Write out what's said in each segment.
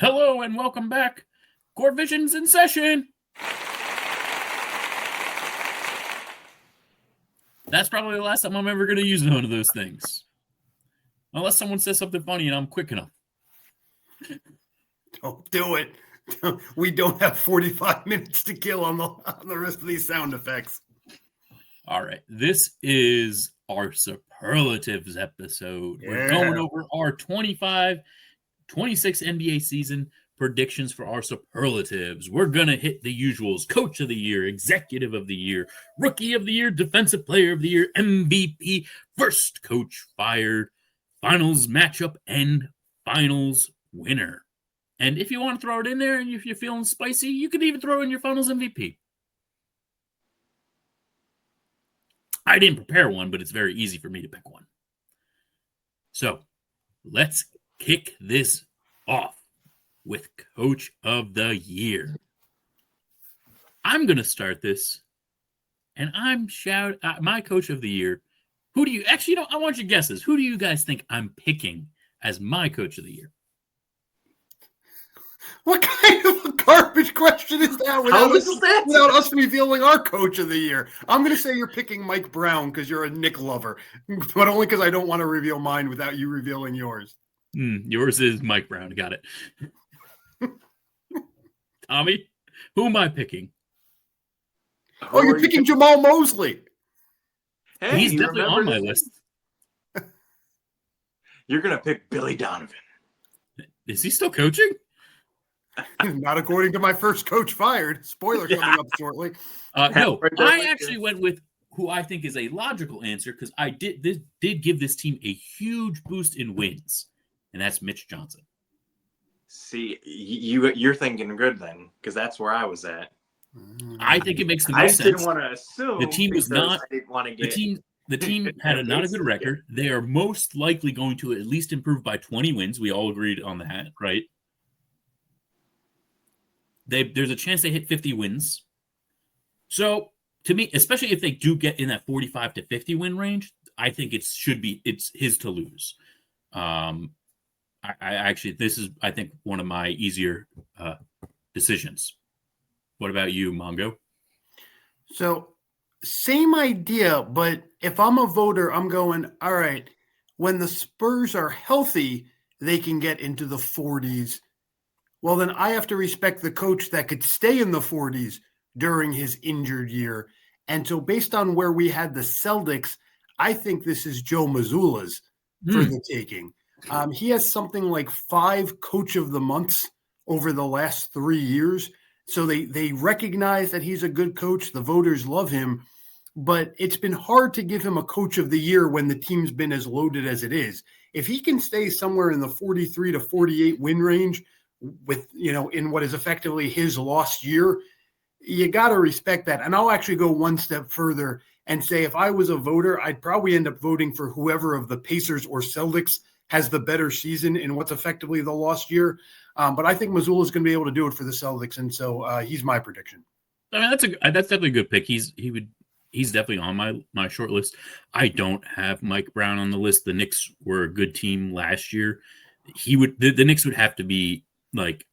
Hello and welcome back. Core Vision's in session. That's probably the last time I'm ever going to use one of those things. Unless someone says something funny and I'm quick enough. Don't do it. We don't have 45 minutes to kill on the rest of these sound effects. All right. This is our Superlatives episode. Yeah. We're going over our 25-26 NBA season predictions for our Superlatives. We're going to hit the usuals: Coach of the Year, Executive of the Year, Rookie of the Year, Defensive Player of the Year, MVP, First Coach Fired, Finals Matchup, and Finals Winner. And if you want to throw it in there and if you're feeling spicy, you could even throw in your Finals MVP. I didn't prepare one, but it's very easy for me to pick one. So let's kick this off with Coach of the Year. I'm going to start this, and I'm my Coach of the Year. Who do you actually? I want your guesses. Who do you guys think I'm picking as my Coach of the Year? What kind of a garbage question is that without us revealing our Coach of the Year? I'm going to say you're picking Mike Brown because you're a Knick lover, but only because I don't want to reveal mine without you revealing yours. Yours is Mike Brown. Got it. Tommy, who am I picking? Oh, you're picking Jamal Mosley. Hey, he's definitely on my list. You're going to pick Billy Donovan. Is he still coaching? Not according to my First Coach Fired. Spoiler coming up shortly. No, I actually went with who I think is a logical answer because I did give this team a huge boost in wins, and that's Mitch Johnson. See, you're thinking good then, because that's where I was at. I think it makes the most sense. I didn't want to assume the team was not. I didn't want to get the team had not a good record. They are most likely going to at least improve by 20 wins. We all agreed on that, right? There's a chance they hit 50 wins. So to me, especially if they do get in that 45 to 50 win range, I think it's his to lose. This is I think one of my easier decisions. What about you, Mongo? So same idea, but if I'm a voter, I'm going, all right, when the Spurs are healthy, they can get into the 40s. Well, then I have to respect the coach that could stay in the 40s during his injured year. And so based on where we had the Celtics, I think this is Joe Mazzulla's for the taking. He has something like 5 Coach of the Months over the last 3 years. So they recognize that he's a good coach. The voters love him. But it's been hard to give him a Coach of the Year when the team's been as loaded as it is. If he can stay somewhere in the 43 to 48 win range, with, in what is effectively his lost year, you got to respect that. And I'll actually go one step further and say if I was a voter, I'd probably end up voting for whoever of the Pacers or Celtics has the better season in what's effectively the lost year. But I think Mazzulla is going to be able to do it for the Celtics. And so he's my prediction. I mean, that's definitely a good pick. He's definitely on my short list. I don't have Mike Brown on the list. The Knicks were a good team last year. The Knicks would have to be like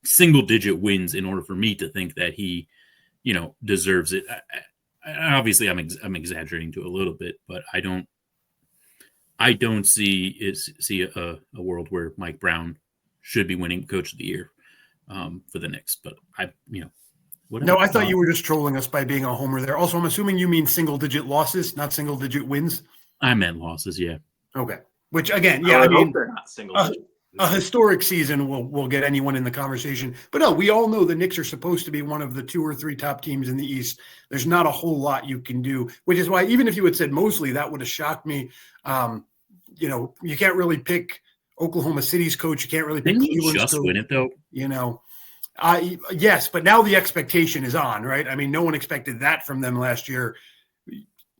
single digit wins in order for me to think that he, deserves it. Obviously I'm exaggerating to a little bit, but I don't see a world where Mike Brown should be winning Coach of the Year for the Knicks. But No, I thought you were just trolling us by being a homer there. Also, I'm assuming you mean single digit losses, not single digit wins. I meant losses. Yeah. Okay. Which again, I mean, they're not single digit. A historic season will get anyone in the conversation. But no, we all know the Knicks are supposed to be one of the 2 or 3 top teams in the East. There's not a whole lot you can do, which is why even if you had said Mosley, that would have shocked me. You can't really pick Oklahoma City's coach. You can't really pick Cleveland's just coach. Win it though. Yes, but now the expectation is on, right? I mean, no one expected that from them last year.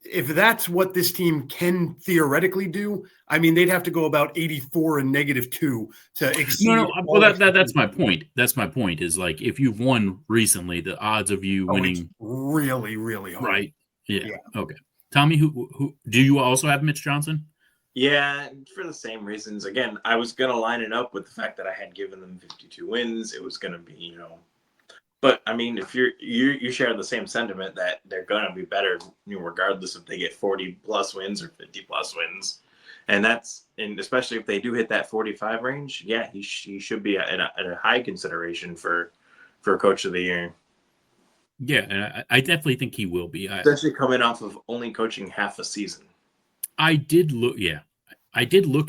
If that's what this team can theoretically do, I mean, they'd have to go about 84 and -2 to exceed. No. Well, that's my point. That's my point. Is like if you've won recently, the odds of you winning really, really hard. Right? Yeah. Okay. Tommy, who do you also have Mitch Johnson? Yeah, for the same reasons. Again, I was going to line it up with the fact that I had given them 52 wins. It was going to be, but I mean, if you share the same sentiment that they're going to be better, regardless if they get 40 plus wins or 50 plus wins. And especially if they do hit that 45 range, yeah, he should be at a high consideration for coach of the year. Yeah, and I definitely think he will be. Especially coming off of only coaching half a season. I did look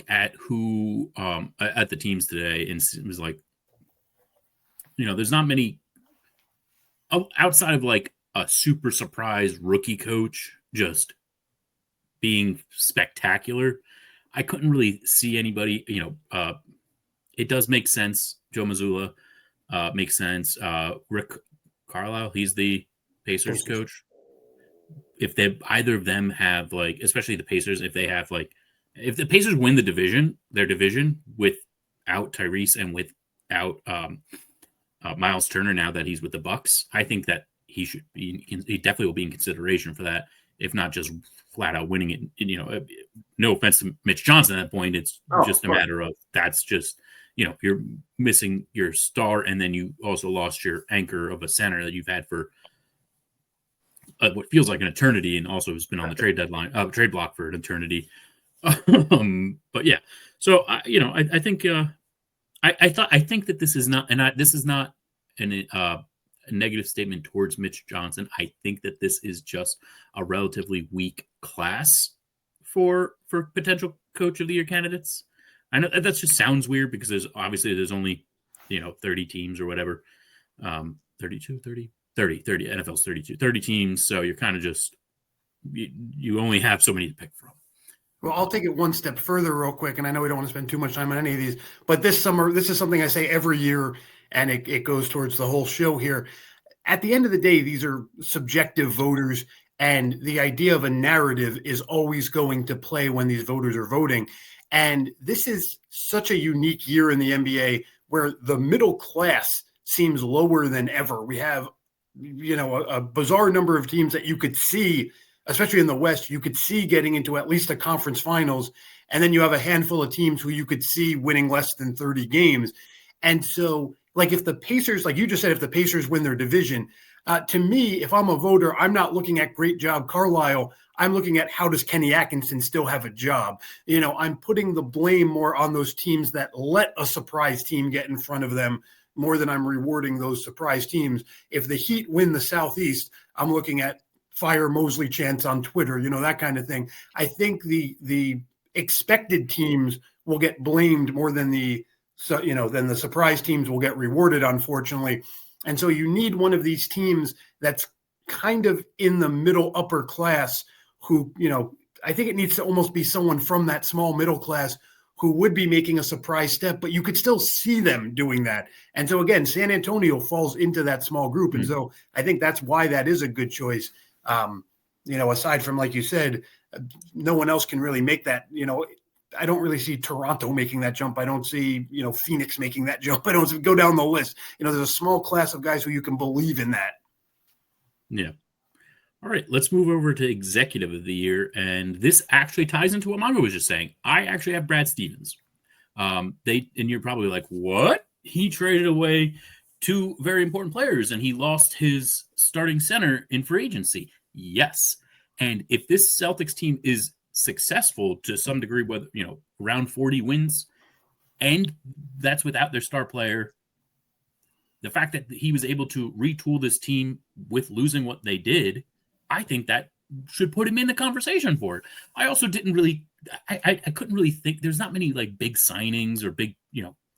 at who at the teams today, and it was like, there's not many outside of like a super surprise rookie coach just being spectacular. I couldn't really see anybody. It does make sense. Joe Mazzulla makes sense. Rick Carlisle, he's the Pacers coach. If either of them have like, especially the Pacers, if the Pacers win their division without Tyrese and without Miles Turner, now that he's with the Bucks, I think that he definitely will be in consideration for that, if not just flat out winning it. No offense to Mitch Johnson at that point, it's just a matter of that's just, you're missing your star, and then you also lost your anchor of a center that you've had for what feels like an eternity, and also has been on the trade block for an eternity. But yeah, so I think I think that this is not, this is not a negative statement towards Mitch Johnson. I think that this is just a relatively weak class for potential coach of the year candidates. I know that just sounds weird because there's only 30 teams or whatever, 32, 30. 30 NFL's 30 teams, so you're kind of just you only have so many to pick from. Well, I'll take it one step further real quick, and I know we don't want to spend too much time on any of these, but this summer, this is something I say every year, and it goes towards the whole show here. At the end of the day, these are subjective voters, and the idea of a narrative is always going to play when these voters are voting. And this is such a unique year in the NBA where the middle class seems lower than ever. We have a bizarre number of teams that you could see, especially in the West, you could see getting into at least the conference finals. And then you have a handful of teams who you could see winning less than 30 games. And so, like, if the Pacers, like you just said, if the Pacers win their division, to me, if I'm a voter, I'm not looking at great job Carlisle. I'm looking at how does Kenny Atkinson still have a job? I'm putting the blame more on those teams that let a surprise team get in front of them, more than I'm rewarding those surprise teams. If the Heat win the Southeast, I'm looking at fire Mosley chants on Twitter, that kind of thing. I think the expected teams will get blamed more than the surprise teams will get rewarded, unfortunately. And so you need one of these teams that's kind of in the middle upper class who, I think it needs to almost be someone from that small middle class who would be making a surprise step, but you could still see them doing that. And so again, San Antonio falls into that small group. And so I think that's why that is a good choice. Aside from, like you said, no one else can really make that, I don't really see Toronto making that jump. I don't see, Phoenix making that jump. I don't go down the list. There's a small class of guys who you can believe in that. Yeah. All right, let's move over to Executive of the Year, and this actually ties into what Mongo was just saying. I actually have Brad Stevens. And you're probably like, what? He traded away two very important players, and he lost his starting center in free agency. Yes, and if this Celtics team is successful to some degree, whether around 40 wins, and that's without their star player, the fact that he was able to retool this team with losing what they did, I think that should put him in the conversation for it. I also didn't really, I couldn't really think, there's not many like big signings or big,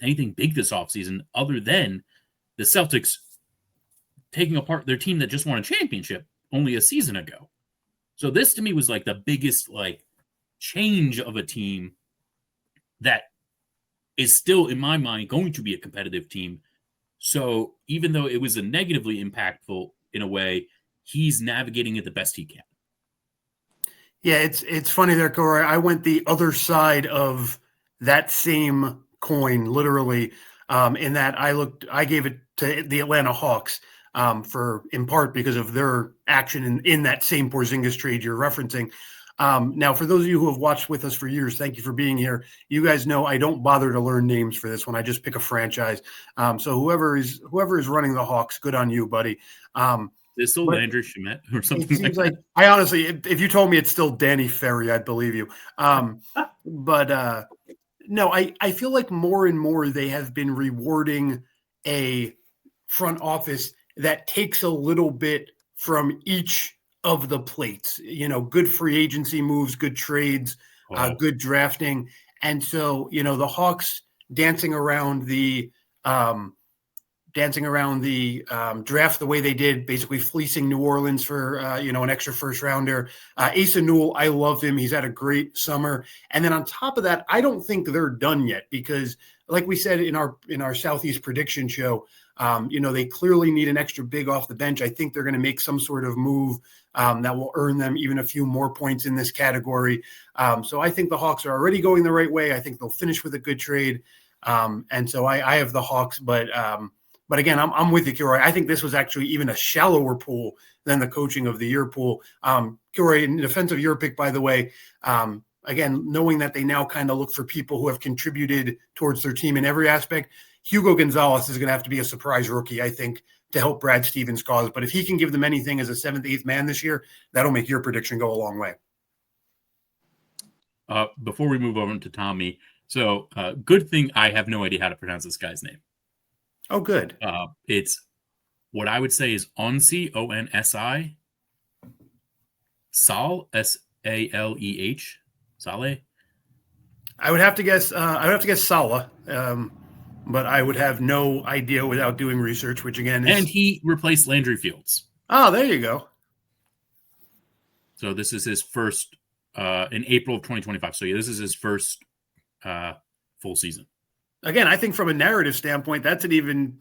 anything big this offseason other than the Celtics taking apart their team that just won a championship only a season ago. So this to me was like the biggest like change of a team that is still in my mind going to be a competitive team. So even though it was a negatively impactful in a way, he's navigating it the best he can. Yeah, it's funny there, Corey. I went the other side of that same coin, literally, in that I gave it to the Atlanta Hawks in part because of their action in that same Porzingis trade you're referencing. Now, for those of you who have watched with us for years, thank you for being here. You guys know I don't bother to learn names for this one. I just pick a franchise. So whoever is running the Hawks, good on you, buddy. Is still Landry Shamet or something? It seems like I honestly, if you told me it's still Danny Ferry, I'd believe you. But no, I feel like more and more they have been rewarding a front office that takes a little bit from each of the plates. Good free agency moves, good trades, good drafting, and so the Hawks dancing around the draft the way they did, basically fleecing New Orleans for an extra first rounder. Asa Newell, I love him. He's had a great summer. And then on top of that, I don't think they're done yet because, like we said in our Southeast prediction show, they clearly need an extra big off the bench. I think they're going to make some sort of move that will earn them even a few more points in this category. So I think the Hawks are already going the right way. I think they'll finish with a good trade. And so I have the Hawks, but again, I'm with you, Kilroy. I think this was actually even a shallower pool than the coaching of the year pool. Kilroy, in defense of your pick, by the way, again, knowing that they now kind of look for people who have contributed towards their team in every aspect, Hugo Gonzalez is going to have to be a surprise rookie, I think, to help Brad Stevens' cause. But if he can give them anything as a 7th, 8th man this year, that'll make your prediction go a long way. Before we move over to Tommy, so good thing I have no idea how to pronounce this guy's name. Oh, good. It's what I would say is Onsi, Onsi, Sal, Saleh. Saleh. I would have to guess. Salah, but I would have no idea without doing research. Which again is, and he replaced Landry Fields. Oh, there you go. So this is his first in April of 2025. So this is his first full season. Again, I think from a narrative standpoint, that's an even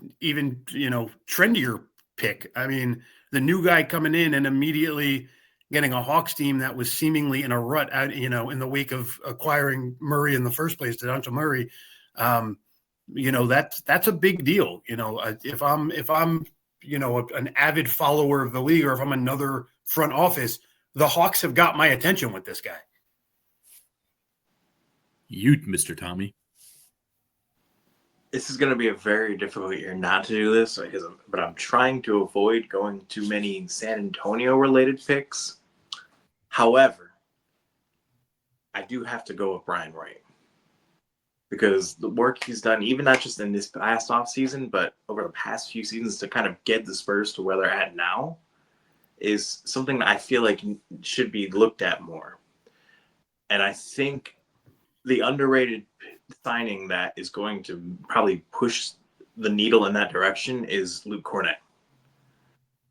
trendier pick. I mean, the new guy coming in and immediately getting a Hawks team that was seemingly in a rut, in the wake of acquiring Murray in the first place, DeJounte Murray. That's a big deal. If I'm an avid follower of the league, or if I'm another front office, the Hawks have got my attention with this guy. You, Mr. Tommy. This is going to be a very difficult year not to do this, but I'm trying to avoid going too many San Antonio-related picks. However, I do have to go with Brian Wright because the work he's done, even not just in this past offseason, but over the past few seasons to kind of get the Spurs to where they're at now, is something that I feel like should be looked at more. And I think the underrated signing that is going to probably push the needle in that direction is Luke Cornett.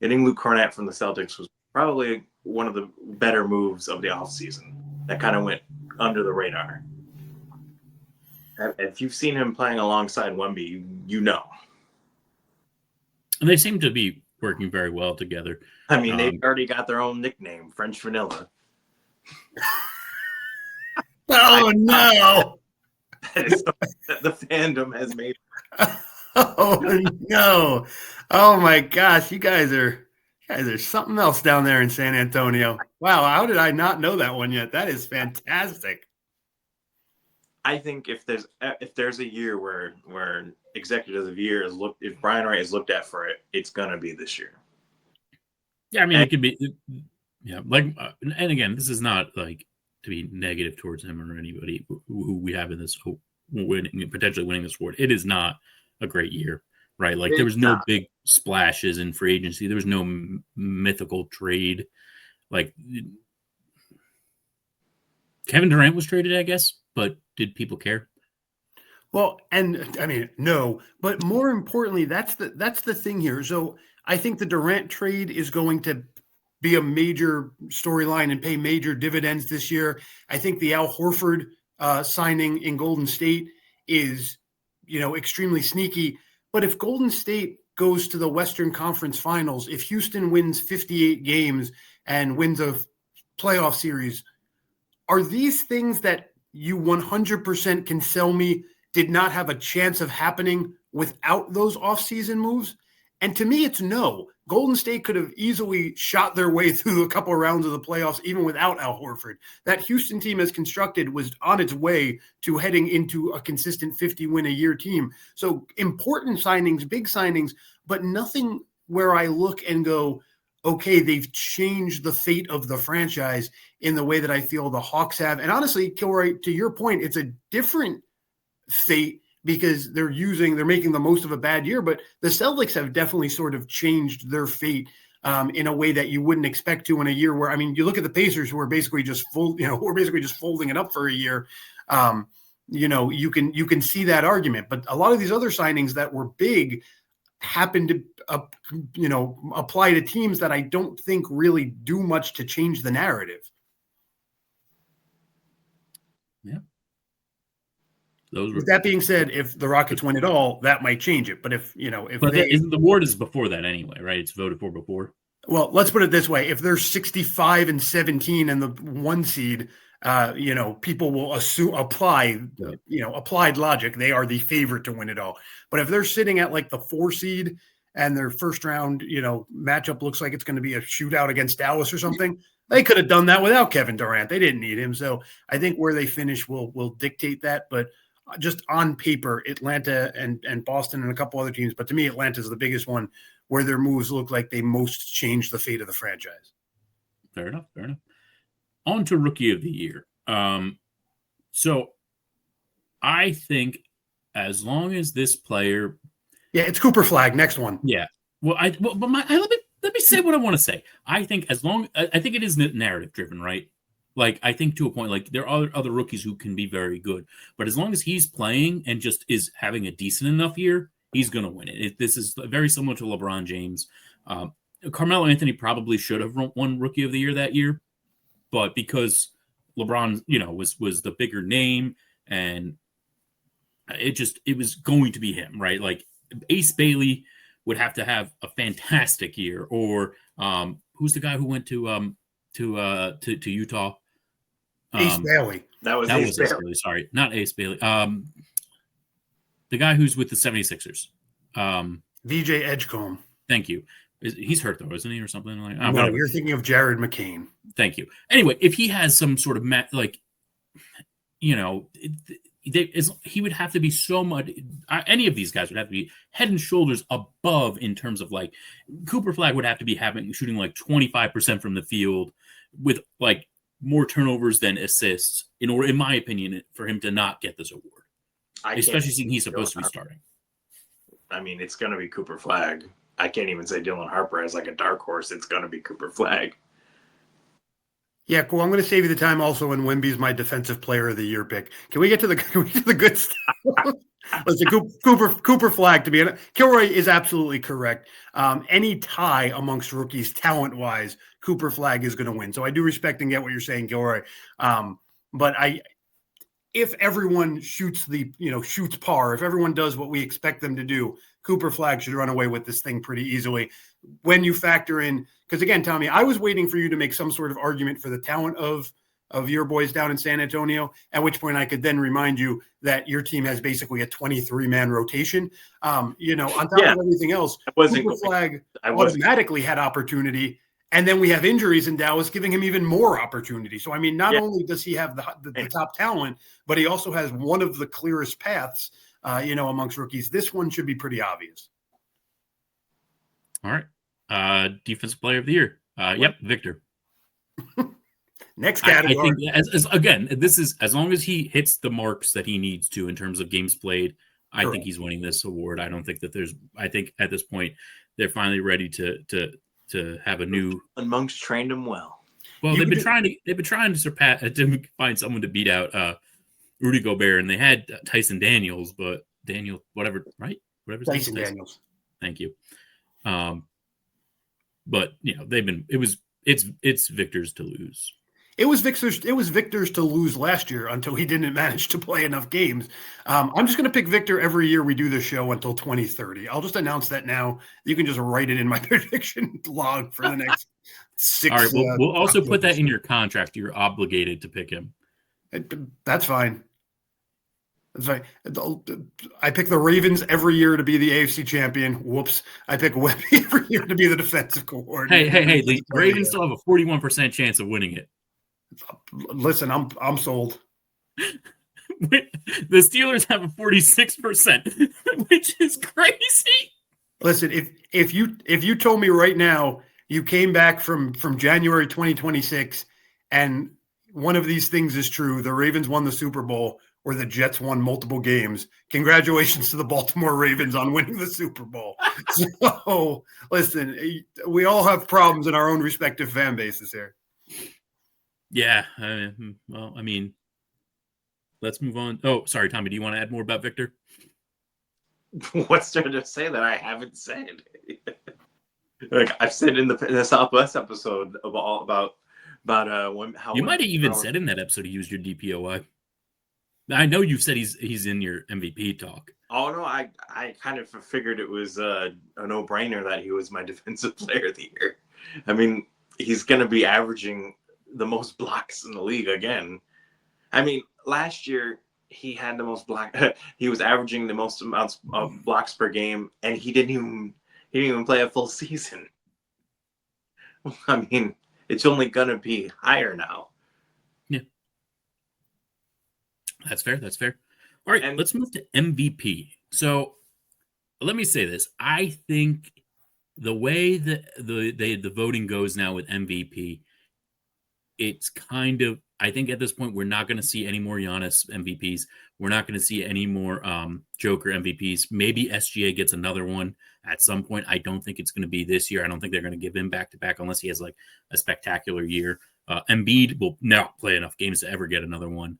Getting Luke Cornett from the Celtics was probably one of the better moves of the offseason that kind of went under the radar. If you've seen him playing alongside Wemby, you know. And they seem to be working very well together. I mean, they've already got their own nickname, French Vanilla. Oh, no. The fandom has made. Oh, no. Oh, my gosh. You guys are something else down there in San Antonio. Wow. How did I not know that one yet? That is fantastic. I think if there's a year where executives of the year if Brian Wright is looked at for it, it's gonna be this year. Yeah, I mean, it could be, yeah. Like, and again, this is not like to be negative towards him or anybody who we have in this potentially winning this award. It is not a great year, right? Like, there was no big splashes in free agency. There was no mythical trade. Like, Kevin Durant was traded, I guess, but did people care? Well, and I mean, no, but more importantly, that's the thing here. So I think the Durant trade is going to be a major storyline and pay major dividends this year. I think the Al Horford signing in Golden State is, extremely sneaky. But if Golden State goes to the Western Conference Finals, if Houston wins 58 games and wins a playoff series, are these things that you 100% can sell me did not have a chance of happening without those offseason moves? And to me, it's no. Golden State could have easily shot their way through a couple of rounds of the playoffs even without Al Horford. That Houston team as constructed was on its way to heading into a consistent 50-win-a-year team. So important signings, big signings, but nothing where I look and go, okay, they've changed the fate of the franchise in the way that I feel the Hawks have. And honestly, Kilroy, to your point, it's a different fate because they're making the most of a bad year, but the Celtics have definitely sort of changed their fate in a way that you wouldn't expect to in a year where, I mean, you look at the Pacers who are basically just folding it up for a year. You can see that argument, but a lot of these other signings that were big happen to, apply to teams that I don't think really do much to change the narrative. Yeah. With that being said, if the Rockets win it all, that might change it. But isn't the award is before that anyway, right? It's voted for before. Well, let's put it this way: if they're 65-17 and the 1 seed, people will applied logic. They are the favorite to win it all. But if they're sitting at like the 4 seed and their first round, matchup looks like it's going to be a shootout against Dallas or something, they could have done that without Kevin Durant. They didn't need him. So I think where they finish will dictate that. But just on paper, Atlanta and Boston and a couple other teams. But to me, Atlanta is the biggest one where their moves look like they most changed the fate of the franchise. Fair enough. On to Rookie of the Year. So I think as long as this player... Yeah, it's Cooper Flag. Next one. Yeah. Let me say what I want to say. I think I think it is narrative driven, right? Like, I think to a point, like, there are other rookies who can be very good. But as long as he's playing and just is having a decent enough year, he's going to win it. This is very similar to LeBron James. Carmelo Anthony probably should have won Rookie of the Year that year. But because LeBron, was the bigger name, and it was going to be him, right? Like, Ace Bailey would have to have a fantastic year. Or who's the guy who went to Utah? Ace Bailey. That was Ace Bailey. Sorry, not Ace Bailey. The guy who's with the 76ers. VJ Edgecombe. Thank you. He's hurt though, isn't he, or something like? No, whatever. You're thinking of Jared McCain. Thank you. Anyway, if he has some sort of he would have to be so much. Any of these guys would have to be head and shoulders above in terms of like Cooper Flag would have to be shooting like 25% from the field with like more turnovers than assists in my opinion, for him to not get this award. Especially seeing he's supposed to be starting. I mean, it's going to be Cooper Flag. I can't even say Dylan Harper as like a dark horse. It's going to be Cooper Flag. Yeah, cool. I'm going to save you the time also when Wemby's my defensive player of the year pick. Can we get to the good stuff? Listen, Cooper Flag, to be honest, Kilroy is absolutely correct. Any tie amongst rookies, talent-wise, Cooper Flag is going to win. So I do respect and get what you're saying, Kilroy. But if everyone shoots par, if everyone does what we expect them to do, Cooper Flag should run away with this thing pretty easily. When you factor in, because again, Tommy, I was waiting for you to make some sort of argument for the talent of your boys down in San Antonio, at which point I could then remind you that your team has basically a 23-man rotation. On top of everything else, Cooper Flag automatically had opportunity. And then we have injuries in Dallas giving him even more opportunity. So, I mean, not only does he have the top talent, but he also has one of the clearest paths, amongst rookies. This one should be pretty obvious. All right. Defensive player of the year. Yep, Victor. Next category. I think, again, this is as long as he hits the marks that he needs to in terms of games played, I think he's winning this award. I don't think that I think at this point they're finally ready to have a new. And Monk's trained him well. Well, they've been trying to surpass to find someone to beat out Rudy Gobert, and they had Tyson Daniels, but Daniel whatever, right? Whatever. Tyson Daniels. Thank you. But it's Victor's to lose. It was Victor's to lose last year until he didn't manage to play enough games. I'm just going to pick Victor every year we do the show until 2030. I'll just announce that now. You can just write it in my prediction log for the next 6. All right, we'll also put that in your contract. You're obligated to pick him. That's fine. It's like, I pick the Ravens every year to be the AFC champion. Whoops. I pick Webby every year to be the defensive coordinator. Hey, the Ravens still have a 41% chance of winning it. Listen, I'm sold. The Steelers have a 46%, which is crazy. Listen, if you told me right now you came back from January 2026 and one of these things is true, the Ravens won the Super Bowl or the Jets won multiple games, congratulations to the Baltimore Ravens on winning the Super Bowl. So, listen, we all have problems in our own respective fan bases here. Yeah. I mean, let's move on. Oh, sorry, Tommy. Do you want to add more about Victor? What's there to say that I haven't said? Like I've said in the Southwest episode about how you might have even said in that episode he used your DPOI. I know you've said he's in your MVP talk. Oh no, I kind of figured it was a no-brainer that he was my defensive player of the year. I mean, he's going to be averaging the most blocks in the league again. I mean, last year he had the most he was averaging the most amounts of blocks per game, and he didn't even play a full season. I mean, it's only going to be higher now. Yeah. That's fair. All right, let's move to MVP. So let me say this. I think the way that the voting goes now with MVP, it's kind of, I think at this point, we're not going to see any more Giannis MVPs. We're not going to see any more Joker MVPs. Maybe SGA gets another one at some point. I don't think it's going to be this year. I don't think they're going to give him back-to-back unless he has like a spectacular year. Embiid will not play enough games to ever get another one.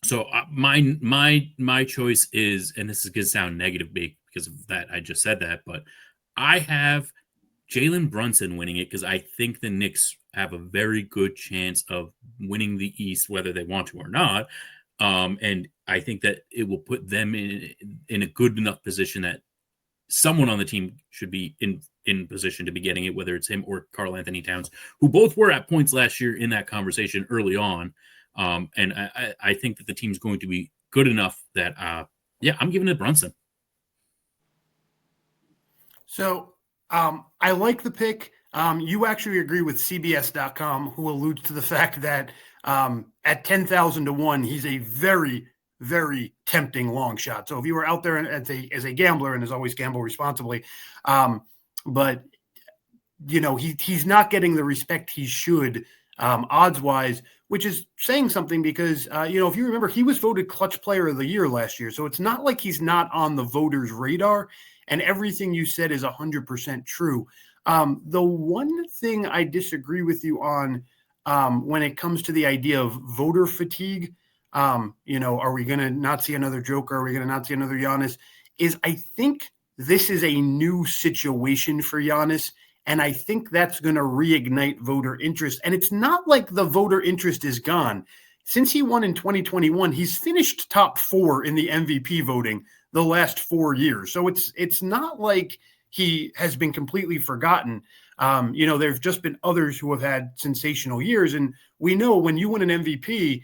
So my choice is, and this is going to sound negative because of that, I just said that, but I have Jalen Brunson winning it because I think the Knicks have a very good chance of winning the East, whether they want to or not. And I think that it will put them in a good enough position that someone on the team should be in position to be getting it, whether it's him or Karl Anthony Towns, who both were at points last year in that conversation early on. And I think that the team's going to be good enough that, I'm giving it Brunson. So I like the pick. You actually agree with CBS.com, who alludes to the fact that at 10,000 to 1, he's a very, very tempting long shot. So if you were out there as a gambler, and as always, gamble responsibly, but he's not getting the respect he should odds wise, which is saying something because, if you remember, he was voted clutch player of the year last year. So it's not like he's not on the voters' radar. And everything you said is 100% true. The one thing I disagree with you on when it comes to the idea of voter fatigue, are we going to not see another Joker? Are we going to not see another Giannis? Is I think this is a new situation for Giannis. And I think that's going to reignite voter interest. And it's not like the voter interest is gone. Since he won in 2021, he's finished top 4 in the MVP voting the last 4 years. So it's not like he has been completely forgotten. There've just been others who have had sensational years. And we know when you win an MVP,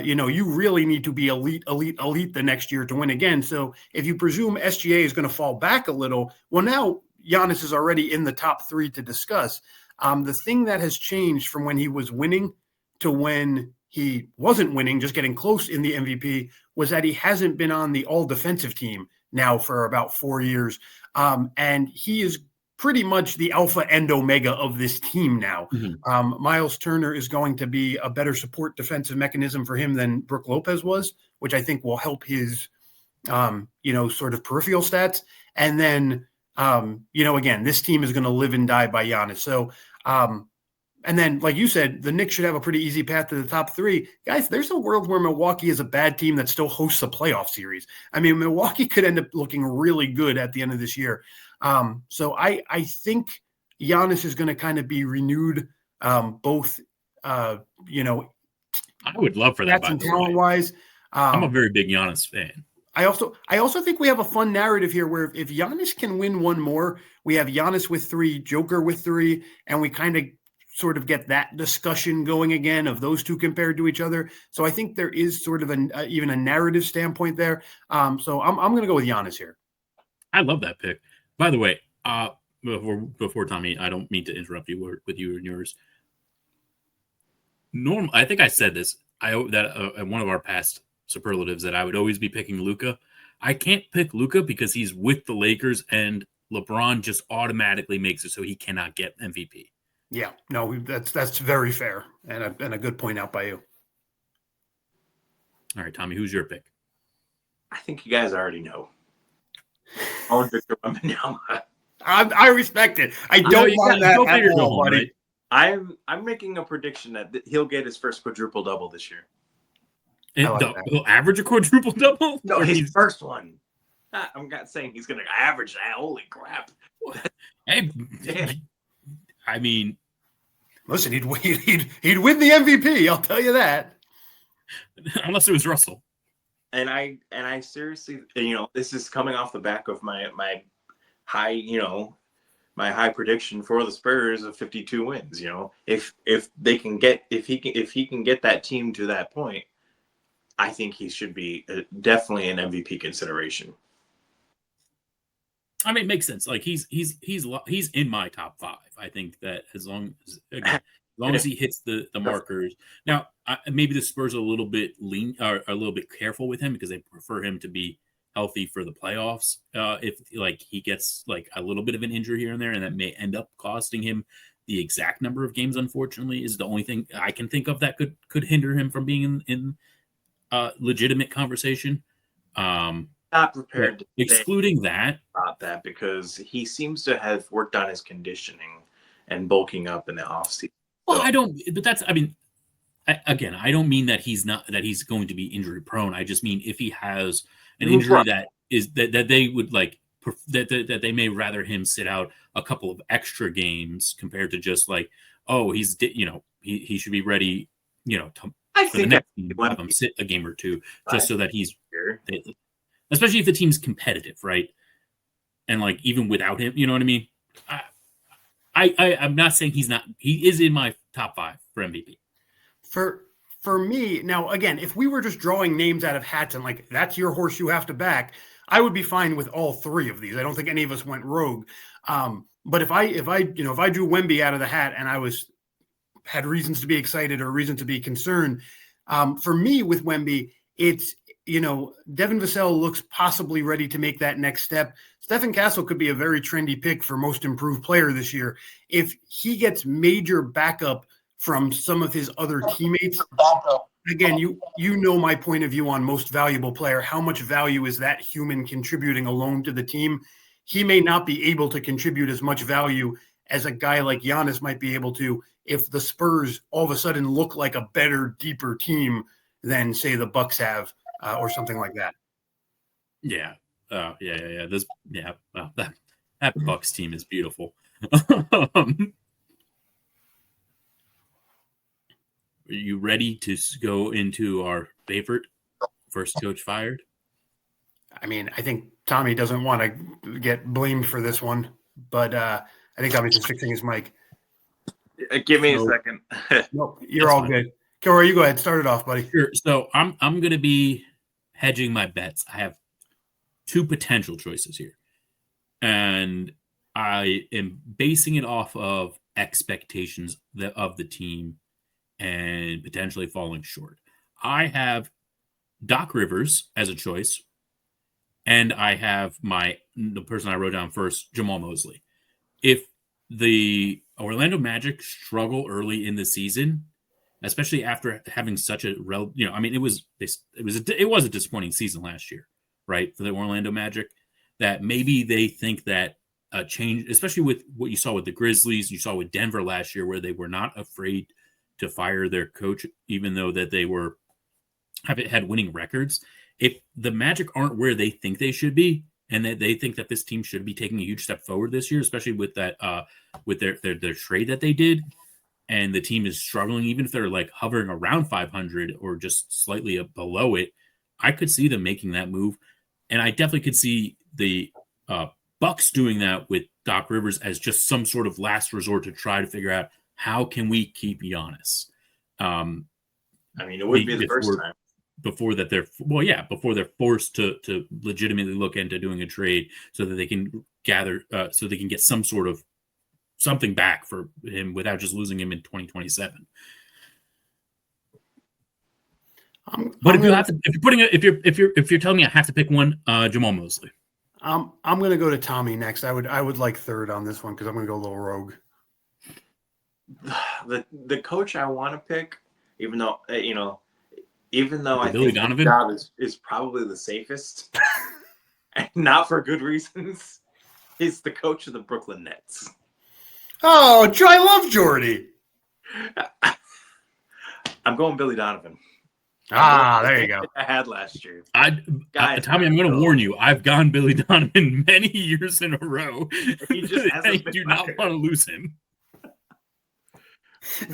you really need to be elite the next year to win again. So if you presume SGA is going to fall back a little, well, now Giannis is already in the top 3 to discuss. The thing that has changed from when he was winning to when he wasn't winning, just getting close in the MVP, was that he hasn't been on the all-defensive team now for about 4 years. And he is pretty much the alpha and omega of this team now. Mm-hmm. Miles Turner is going to be a better support defensive mechanism for him than Brook Lopez was, which I think will help his, sort of peripheral stats. And then, again, this team is going to live and die by Giannis. So, and then, like you said, the Knicks should have a pretty easy path to the top 3. Guys, there's a world where Milwaukee is a bad team that still hosts a playoff series. I mean, Milwaukee could end up looking really good at the end of this year. So I think Giannis is going to kind of be renewed, both, I would love for that. Talent-wise. I'm a very big Giannis fan. I also think we have a fun narrative here where if Giannis can win one more, we have Giannis with 3, Joker with 3, and we kind of sort of get that discussion going again of those two compared to each other. So I think there is sort of even a narrative standpoint there. So I'm going to go with Giannis here. I love that pick. By the way, before Tommy, I don't mean to interrupt you with you and yours. I think I said this. At one of our past superlatives that I would always be picking Luka. I can't pick Luka because he's with the Lakers and LeBron just automatically makes it so he cannot get MVP. Yeah, no, that's very fair and a good point out by you. All right, Tommy, who's your pick? I think you guys already know. Owen Victor Wembanyama. I respect it. I don't mind that at all, buddy. Right? I'm making a prediction that he'll get his first quadruple double this year. He'll average a quadruple double? No, his first one. I'm not saying he's going to average that. Holy crap! Hey, I mean, listen, he'd win the MVP. I'll tell you that. Unless it was Russell. And I seriously, this is coming off the back of my high, my high prediction for the Spurs of 52 wins. If he can get that team to that point, I think he should be definitely an MVP consideration. I mean, it makes sense. Like he's in my top 5. I think that as long as he hits the markers. Now, maybe the Spurs are a little bit a little bit careful with him because they prefer him to be healthy for the playoffs. If he gets a little bit of an injury here and there, and that may end up costing him the exact number of games. Unfortunately, is the only thing I can think of that could hinder him from being in legitimate conversation. Not prepared to excluding that about that because he seems to have worked on his conditioning and bulking up in the offseason. Well, I don't, but that's, I mean, I don't mean that he's going to be injury prone. I just mean if he has an injury that they would that they may rather him sit out a couple of extra games compared to just he should be ready, for the next team, have him sit a game or two just so that he's, especially if the team's competitive, right? And even without him, you know what I mean? I'm not saying he's not. He is in my top 5 for MVP. For me, now again, if we were just drawing names out of hats and that's your horse you have to back, I would be fine with all 3 of these. I don't think any of us went rogue. But if I drew Wemby out of the hat and I had reasons to be excited or reason to be concerned, for me with Wemby, it's Devin Vassell looks possibly ready to make that next step. Stephen Castle could be a very trendy pick for most improved player this year. If he gets major backup from some of his other teammates, again, you know my point of view on most valuable player. How much value is that human contributing alone to the team? He may not be able to contribute as much value as a guy like Giannis might be able to if the Spurs all of a sudden look like a better, deeper team than, say, the Bucks have. Or something like that. Yeah. Yeah. That Bucks team is beautiful. Are you ready to go into our favorite first coach fired? I mean, I think Tommy doesn't want to get blamed for this one, but I think Tommy's just fixing his mic. Give me a second. No, you're all good. Corey, you go ahead. Start it off, buddy. Sure. So I'm going to be hedging my bets. I have 2 potential choices here, and I am basing it off of expectations of the team and potentially falling short. I have Doc Rivers as a choice, and I have the person I wrote down first, Jamal Mosley. If the Orlando Magic struggle early in the season, especially after having such a it was a disappointing season last year, right, for the Orlando Magic, that maybe they think that a change, especially with what you saw with the Grizzlies, you saw with Denver last year, where they were not afraid to fire their coach, even though that they had winning records. If the Magic aren't where they think they should be, and that they think that this team should be taking a huge step forward this year, especially with that with their trade that they did, and the team is struggling, even if they're hovering around 500 or just slightly below it, I could see them making that move. And I definitely could see the Bucks doing that with Doc Rivers as just some sort of last resort to try to figure out how can we keep Giannis? I mean, it would be the first time. Before they're forced to legitimately look into doing a trade so that they can so they can get some sort of something back for him without just losing him in 2027. But if you're telling me I have to pick one, Jamal Mosley. I'm going to go to Tommy next. I would like third on this one because I'm going to go a little rogue. The coach I want to pick, even though I Billy think Donovan? the job is probably the safest, and not for good reasons, is the coach of the Brooklyn Nets. Oh, I love Jordy. I'm going Billy Donovan. There you go. I had last year. Tommy, I'm going to warn you. I've gone Billy Donovan many years in a row. He just I do not want to lose him.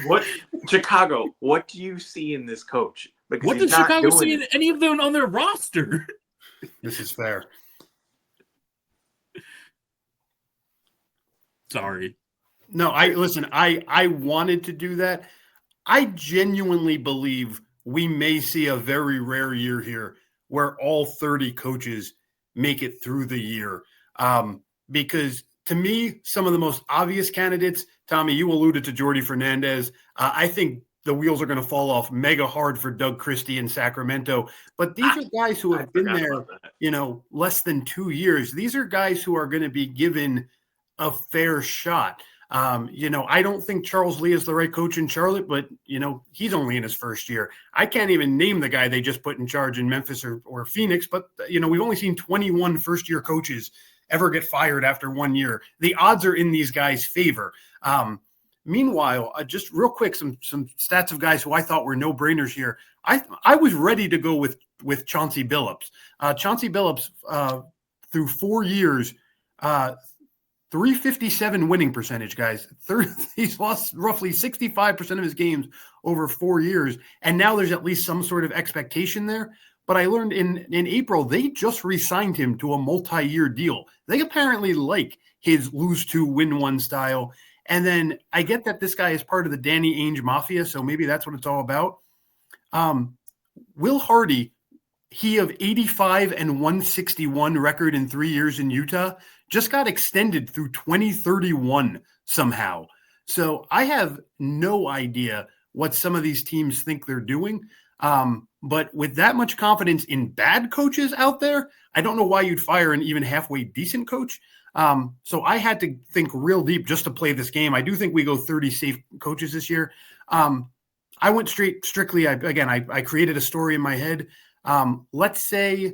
What Chicago? What do you see in this coach? Because what does Chicago see in any of them on their roster? This is fair. Sorry. No, I wanted to do that. I genuinely believe we may see a very rare year here where all 30 coaches make it through the year. Because to me, some of the most obvious candidates, Tommy, you alluded to Jordy Fernandez. I think the wheels are going to fall off mega hard for Doug Christie in Sacramento. But these are guys who have been there, less than 2 years. These are guys who are going to be given a fair shot. I don't think Charles Lee is the right coach in Charlotte, but, he's only in his first year. I can't even name the guy they just put in charge in Memphis or Phoenix, but, we've only seen 21 first-year coaches ever get fired after 1 year. The odds are in these guys' favor. Meanwhile, just real quick, some stats of guys who I thought were no-brainers here. I was ready to go with Chauncey Billups. Chauncey Billups, through 4 years, 357 winning percentage, guys. He's lost roughly 65% of his games over 4 years, and now there's at least some sort of expectation there. But I learned in April, they just re-signed him to a multi-year deal. They apparently like his lose two, win one style. And then I get that this guy is part of the Danny Ainge Mafia, so maybe that's what it's all about. Will Hardy, he of 85 and 161 record in 3 years in Utah, just got extended through 2031 somehow. So I have no idea what some of these teams think they're doing. But with that much confidence in bad coaches out there, I don't know why you'd fire an even halfway decent coach. So I had to think real deep just to play this game. I do think we go 30 safe coaches this year. I went strictly. I created a story in my head. Let's say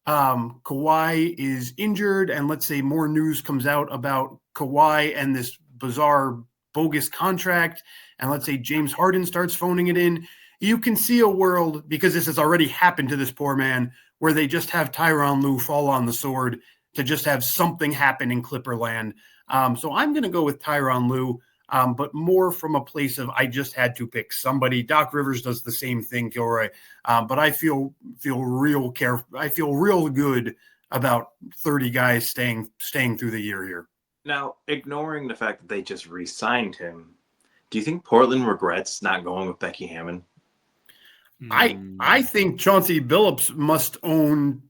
Kawhi is injured, and let's say more news comes out about Kawhi and this bizarre bogus contract, and let's say James Harden starts phoning it in. You can see a world, because this has already happened to this poor man, where they just have Tyronn Lue fall on the sword to just have something happen in Clipperland. So I'm going to go with Tyronn Lue, but more from a place of I just had to pick somebody. Doc Rivers does the same thing, Gilroy, but I feel real careful. I feel real good about 30 guys staying through the year here. Now, ignoring the fact that they just re-signed him, do you think Portland regrets not going with Becky Hammon? I think Chauncey Billups must own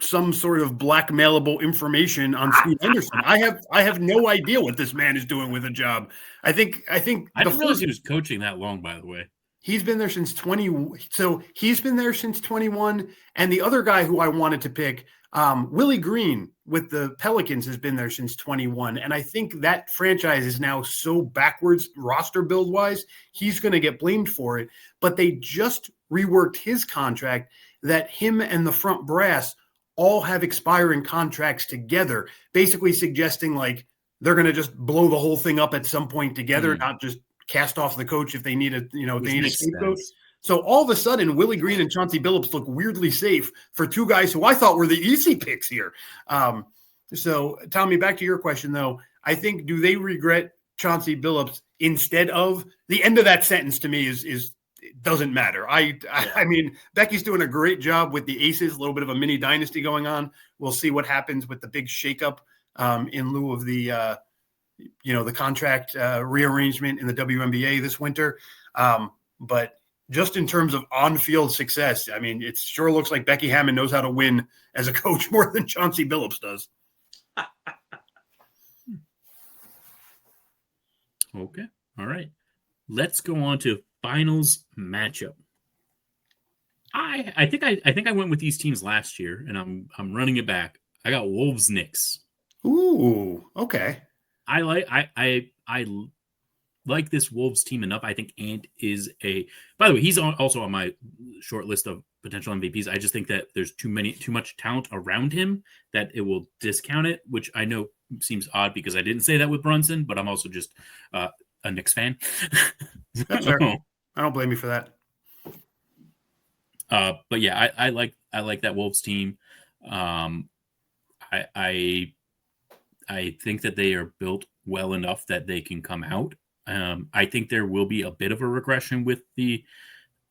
some sort of blackmailable information on Scoot Henderson. I have no idea what this man is doing with a job. I think I didn't realize he was coaching that long, by the way. He's been there since 20. So he's been there since 21. And the other guy who I wanted to pick, Willie Green with the Pelicans, has been there since 21. And I think that franchise is now so backwards roster build wise, he's going to get blamed for it. But they just reworked his contract that him and the front brass all have expiring contracts together, basically suggesting like they're going to just blow the whole thing up at some point together, not just cast off the coach if they need a scapegoat. So all of a sudden, Willie Green and Chauncey Billups look weirdly safe for two guys who I thought were the easy picks here. So Tommy, back to your question though, I think, do they regret Chauncey Billups instead of the end of that sentence? To me is it doesn't matter. I mean, Becky's doing a great job with the Aces, a little bit of a mini dynasty going on. We'll see what happens with the big shakeup in lieu of the the contract rearrangement in the WNBA this winter. But just in terms of on-field success, I mean, it sure looks like Becky Hammon knows how to win as a coach more than Chauncey Billups does. Okay. All right. Let's go on to finals matchup. I think I went with these teams last year, and I'm running it back. I got Wolves Knicks. Ooh, okay. I like this Wolves team enough. I think Ant is by the way, he's also on my short list of potential MVPs. I just think that there's too much talent around him that it will discount it, which I know seems odd because I didn't say that with Brunson, but I'm also just a Knicks fan. That's fair. I don't blame you for that. But yeah, I like that Wolves team. I think that they are built well enough that they can come out. I think there will be a bit of a regression with the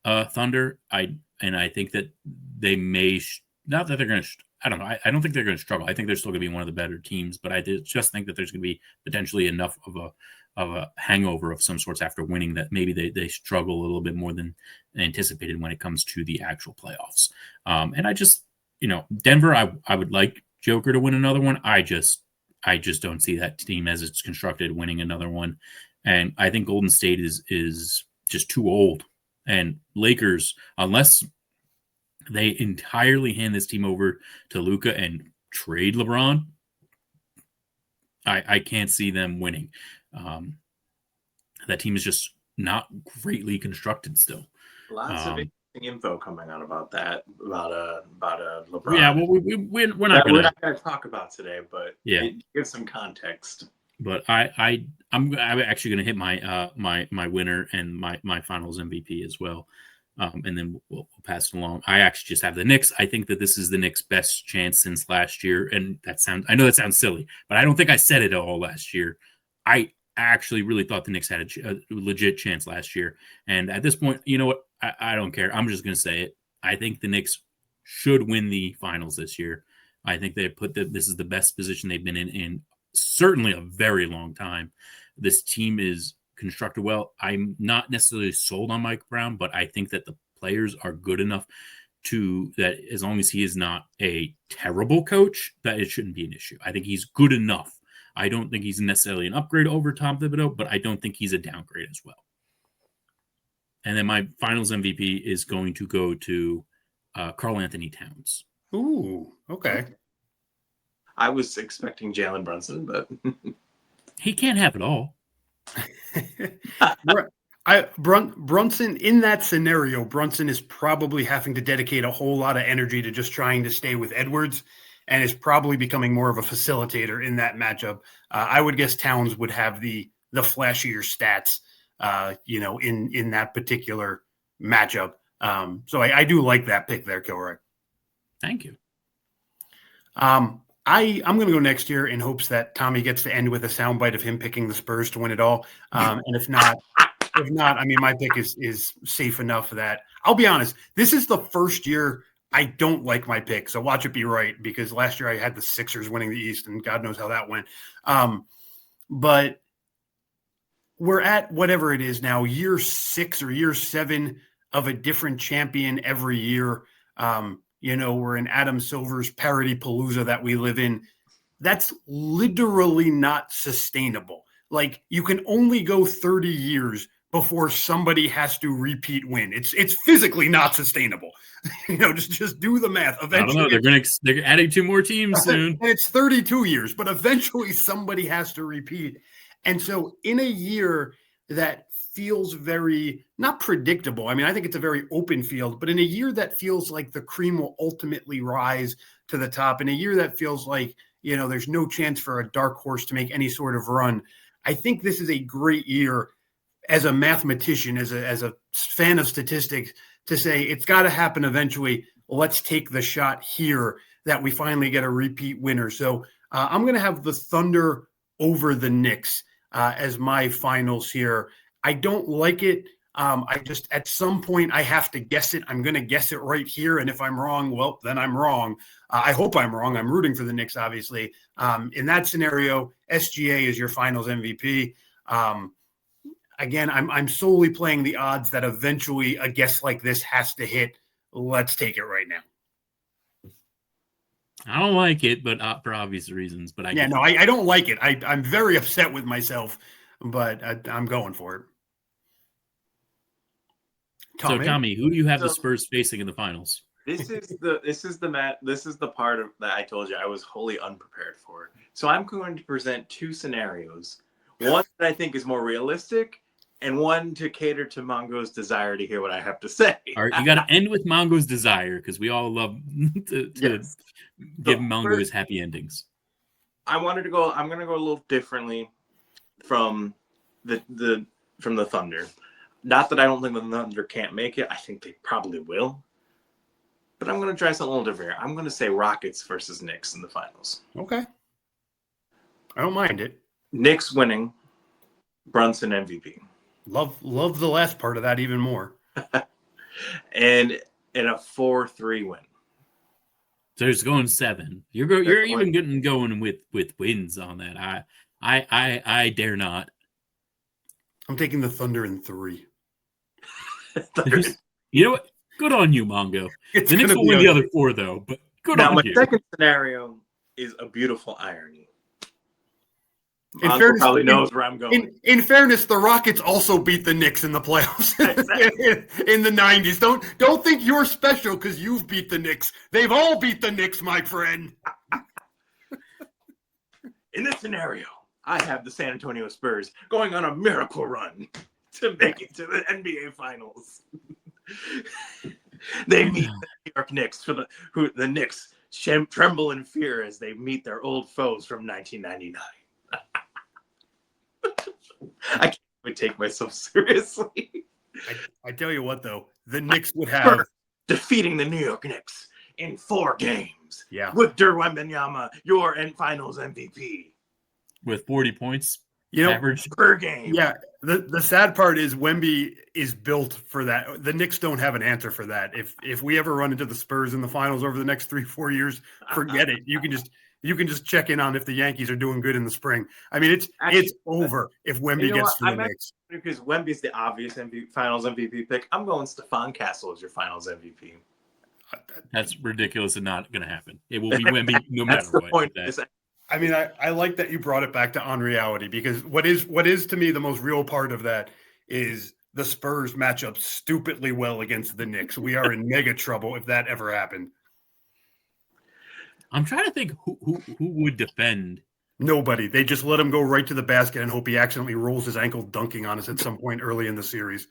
Thunder. I think that they may not that they're going to. I don't know. I don't think they're going to struggle. I think they're still going to be one of the better teams, but I just think that there's going to be potentially enough of a hangover of some sorts after winning that maybe they struggle a little bit more than anticipated when it comes to the actual playoffs. And I just, Denver, I would like Joker to win another one. I just don't see that team as it's constructed winning another one. And I think Golden State is just too old. And Lakers, unless they entirely hand this team over to Luka and trade LeBron, I can't see them winning. That team is just not greatly constructed still. Lots of interesting info coming out about that, about LeBron. Yeah, well, we're not going to talk about today, but give some context. But I'm actually going to hit my winner and my finals MVP as well. And then we'll pass it along. I actually just have the Knicks. I think that this is the Knicks' best chance since last year. And I know that sounds silly, but I don't think I said it all last year. I actually really thought the Knicks had a legit chance last year. And at this point, you know what? I don't care. I'm just going to say it. I think the Knicks should win the finals this year. I think they this is the best position they've been in certainly a very long time. This team is constructed well. I'm not necessarily sold on Mike Brown, but I think that the players are good enough that as long as he is not a terrible coach, that it shouldn't be an issue. I think he's good enough. I don't think he's necessarily an upgrade over Tom Thibodeau, but I don't think he's a downgrade as well. And then my finals MVP is going to go to Karl Anthony Towns. Ooh, okay. I was expecting Jalen Brunson, but he can't have it all. Brunson, in that scenario, Brunson is probably having to dedicate a whole lot of energy to just trying to stay with Edwards and is probably becoming more of a facilitator in that matchup. I would guess Towns would have the flashier stats, in that particular matchup. So I do like that pick there, Kilroy. Thank you. I'm going to go next year in hopes that Tommy gets to end with a soundbite of him picking the Spurs to win it all. And if not, I mean, my pick is safe enough that I'll be honest. This is the first year I don't like my pick. So watch it be right, because last year I had the Sixers winning the East and God knows how that went. But we're at whatever it is now, year 6 or year 7 of a different champion every year. We're in Adam Silver's parody palooza that we live in. That's literally not sustainable. Like, you can only go 30 years before somebody has to repeat win. It's physically not sustainable. Just do the math. Eventually, I don't know. They're adding 2 more teams soon. And it's 32 years, but eventually somebody has to repeat. And so in a year that feels very not predictable. I mean, I think it's a very open field, but in a year that feels like the cream will ultimately rise to the top, in a year that feels like, there's no chance for a dark horse to make any sort of run, I think this is a great year as a mathematician, as a fan of statistics, to say it's got to happen eventually. Let's take the shot here that we finally get a repeat winner. So I'm going to have the Thunder over the Knicks as my finals here. I don't like it. I just, at some point, I have to guess it. I'm going to guess it right here. And if I'm wrong, well, then I'm wrong. I hope I'm wrong. I'm rooting for the Knicks, obviously. In that scenario, SGA is your finals MVP. Again, I'm solely playing the odds that eventually a guess like this has to hit. Let's take it right now. I don't like it, but for obvious reasons. But I don't like it. I'm very upset with myself, but I'm going for it. Tommy, who do you have the Spurs facing in the finals? This is the part of that I told you I was wholly unprepared for. So I'm going to present two scenarios. One that I think is more realistic, and one to cater to Mongo's desire to hear what I have to say. All right, you got to end with Mongo's desire because we all love to give Mongo his happy endings. I'm going to go a little differently from the Thunder. Not that I don't think the Thunder can't make it. I think they probably will. But I'm going to try something a little different. I'm going to say Rockets versus Knicks in the finals. Okay. I don't mind it. Knicks winning, Brunson MVP. Love the last part of that even more. and in a 4-3 win. So it's going 7. You're even getting going with wins on that. I dare not. I'm taking the Thunder in 3. You know what? Good on you, Mongo. The Knicks will win the other 4, though. But good on you. My second scenario is a beautiful irony. In fairness, probably knows where I'm going. In fairness, the Rockets also beat the Knicks in the playoffs in the 90s. Don't think you're special because you've beat the Knicks. They've all beat the Knicks, my friend. In this scenario, I have the San Antonio Spurs going on a miracle run to make it to the NBA Finals. They meet the New York Knicks the Knicks tremble in fear as they meet their old foes from 1999. I can't even take myself seriously. I tell you what, though, the Knicks would have defeating the New York Knicks in 4 games. Yeah, with Wembanyama, your Finals MVP, with 40 points average per game. Yeah, the sad part is Wemby is built for that. The Knicks don't have an answer for that. If we ever run into the Spurs in the finals over the next 3-4 years, forget it. You can just check in on if the Yankees are doing good in the spring. I mean, it's over if Wemby gets to the Knicks. Because Wemby's the obvious Finals MVP pick. I'm going Stephon Castle as your Finals MVP. That's ridiculous and not going to happen. It will be Wemby no matter what. Point. I mean, I like that you brought it back to unreality because what is to me the most real part of that is the Spurs match up stupidly well against the Knicks. We are in mega trouble if that ever happened. I'm trying to think who would defend. Nobody. They just let him go right to the basket and hope he accidentally rolls his ankle dunking on us at some point early in the series.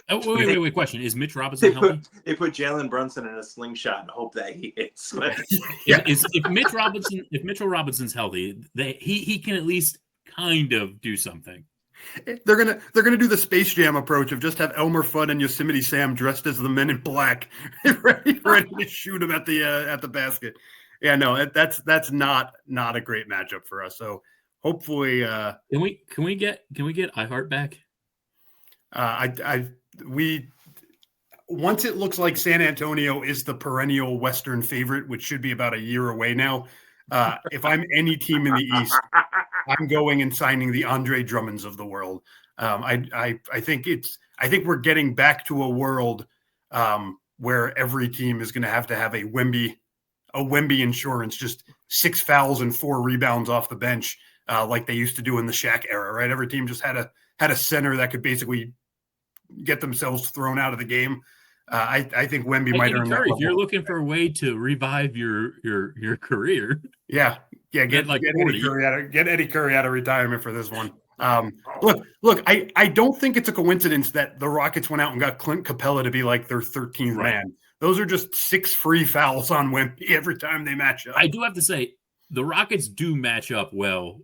Oh, wait. Question. Is Mitch Robinson healthy? They put Jalen Brunson in a slingshot and hope that he hits. If Mitchell Robinson's healthy, he can at least kind of do something. They're gonna do the Space Jam approach of just have Elmer Fudd and Yosemite Sam dressed as the Men in Black, ready to shoot him at the basket. Yeah, no, that's not a great matchup for us. So hopefully, can we get iHeart back? Once it looks like San Antonio is the perennial Western favorite, which should be about a year away now. If I'm any team in the East, I'm going and signing the Andre Drummonds of the world. I think we're getting back to a world where every team is going to have a Wemby insurance, just 6 fouls and 4 rebounds off the bench, like they used to do in the Shaq era, right? Every team just had a center that could basically get themselves thrown out of the game. I think Wemby might earn that. If you're looking for a way to revive your career, get Eddie Curry out of retirement for this one. Look, I don't think it's a coincidence that the Rockets went out and got Clint Capella to be like their 13th man. Those are just 6 free fouls on Wemby every time they match up. I do have to say, the Rockets do match up well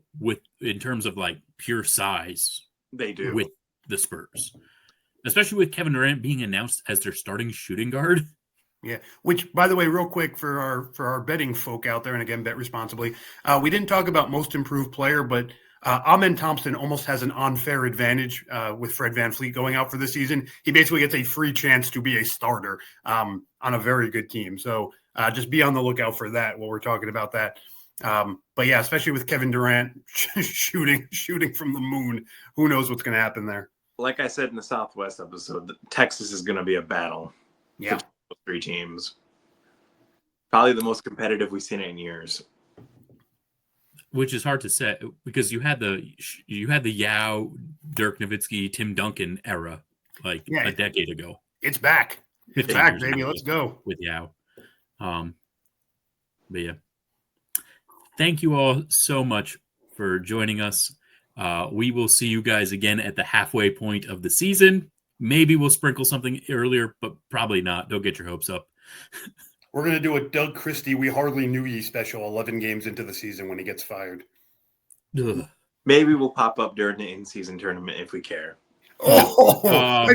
in terms of like pure size. They do with the Spurs, especially with Kevin Durant being announced as their starting shooting guard. Yeah, which, by the way, real quick for our betting folk out there, and again, bet responsibly. We didn't talk about most improved player, but Amen Thompson almost has an unfair advantage with Fred VanVleet going out for the season. He basically gets a free chance to be a starter on a very good team. So just be on the lookout for that while we're talking about that. But yeah, especially with Kevin Durant shooting from the moon, who knows what's going to happen there? Like I said in the Southwest episode, Texas is going to be a battle. Yeah, for 3 teams. Probably the most competitive we've seen it in years. Which is hard to say because you had the Yao, Dirk Nowitzki, Tim Duncan era like a decade ago. It's back. It's back, baby. Let's go with Yao. But yeah, thank you all so much for joining us. We will see you guys again at the halfway point of the season. Maybe we'll sprinkle something earlier, but probably not. Don't get your hopes up. We're going to do a Doug Christie, we hardly knew ye special 11 games into the season when he gets fired. Ugh. Maybe we'll pop up during the in-season tournament if we care. I'd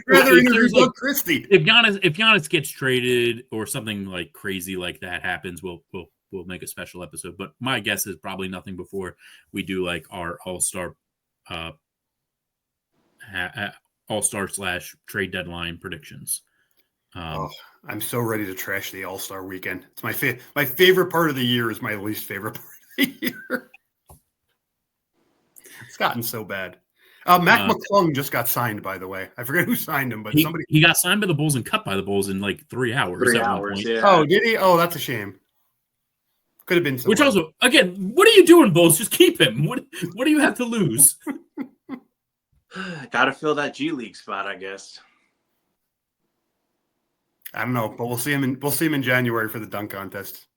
rather interview Doug Christie. If Giannis gets traded or something like crazy like that happens, we'll make a special episode. But my guess is probably nothing before we do like our all-star /trade deadline predictions. I'm so ready to trash the All-Star weekend. It's my favorite part of the year is my least favorite part of the year. It's gotten so bad. Mac McClung just got signed, by the way. I forget who signed him, but he got signed by the Bulls and cut by the Bulls in like 3 hours. 3 hours, yeah. Oh, did he? Oh, that's a shame. Could have been somewhere. Which also, again, what are you doing, Bulls? Just keep him. What do you have to lose? Got to fill that G League spot, I guess. I don't know, but we'll see him in January for the dunk contest.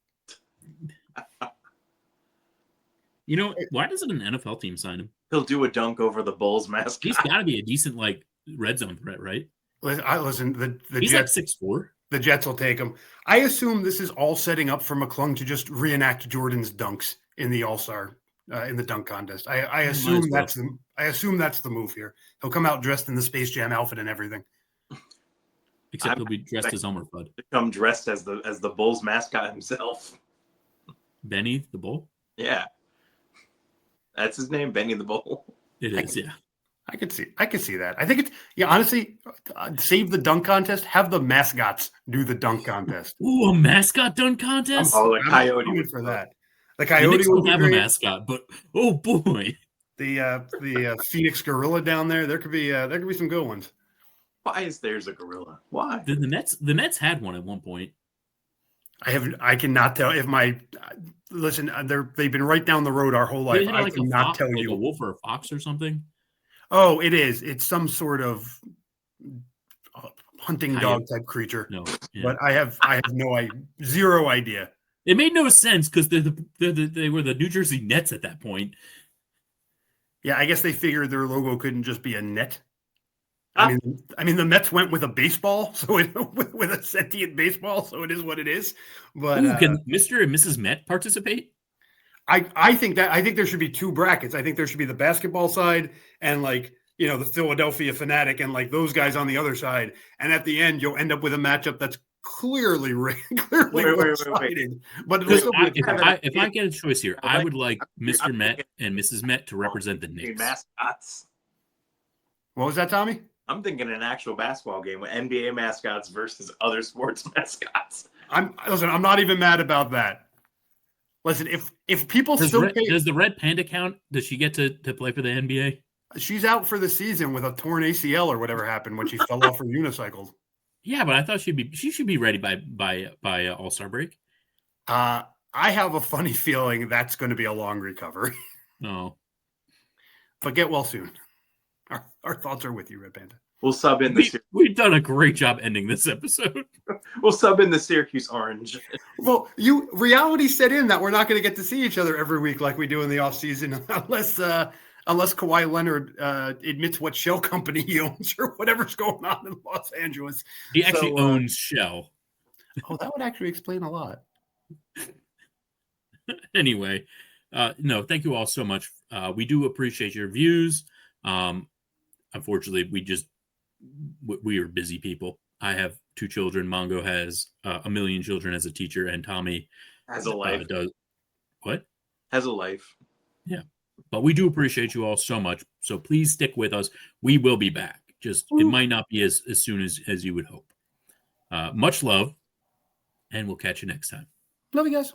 You know, why doesn't an NFL team sign him? He'll do a dunk over the Bulls mascot. He's got to be a decent like red zone threat, right? Listen, the he's Jets, like 6'4". The Jets will take him. I assume this is all setting up for McClung to just reenact Jordan's dunks in the All-Star in the dunk contest. I assume that's the move here. He'll come out dressed in the Space Jam outfit and everything. Except he'll be dressed as Elmer Fudd. Come dressed as the Bulls mascot himself. Benny the Bull? Yeah. That's his name, Benny the Bull. It is, yeah. I could see that. I think honestly, save the dunk contest. Have the mascots do the dunk contest. Ooh, a mascot dunk contest? The Coyote would for that. The Coyote would have a mascot, but oh boy. The Phoenix Gorilla down there. There could be some good ones. Why is there's a gorilla? Why? The Nets had one at one point. I cannot tell if listen. They've been right down the road our whole life. I cannot tell you. A wolf or a fox or something. Oh, it is. It's some sort of hunting dog type creature. No, yeah. But I have zero idea. It made no sense because they were the New Jersey Nets at that point. Yeah, I guess they figured their logo couldn't just be a net. I mean, the Mets went with a baseball, so with a sentient baseball, so it is what it is. But can Mr. and Mrs. Met participate? I think there should be 2 brackets. I think there should be the basketball side and the Philadelphia Fanatic and those guys on the other side. And at the end, you'll end up with a matchup that's clearly one-sided. But if I get a choice here, I would like Mr. Met and Mrs. Met to represent the Knicks. Mascots. What was that, Tommy? I'm thinking an actual basketball game with NBA mascots versus other sports mascots. I'm not even mad about that. Listen, if people does the Red Panda count? Does she get to play for the NBA? She's out for the season with a torn ACL or whatever happened when she fell off her unicycle. Yeah, but I thought she should be ready by All-Star break. I have a funny feeling that's going to be a long recovery. No, but get well soon. Our thoughts are with you, Red Panda. We'll sub in the. We've done a great job ending this episode. We'll sub in the Syracuse Orange. Well, reality set in that we're not going to get to see each other every week like we do in the off season, unless Kawhi Leonard admits what shell company he owns or whatever's going on in Los Angeles. He actually owns Shell. Oh, that would actually explain a lot. Anyway, no, thank you all so much. We do appreciate your views. Unfortunately, we are busy people. I have 2 children. Mongo has 1 million children as a teacher, and Tommy has a life. Does what? Has a life. Yeah. But we do appreciate you all so much. So please stick with us. We will be back. Just it might not be as soon as you would hope. Much love, and we'll catch you next time. Love you guys.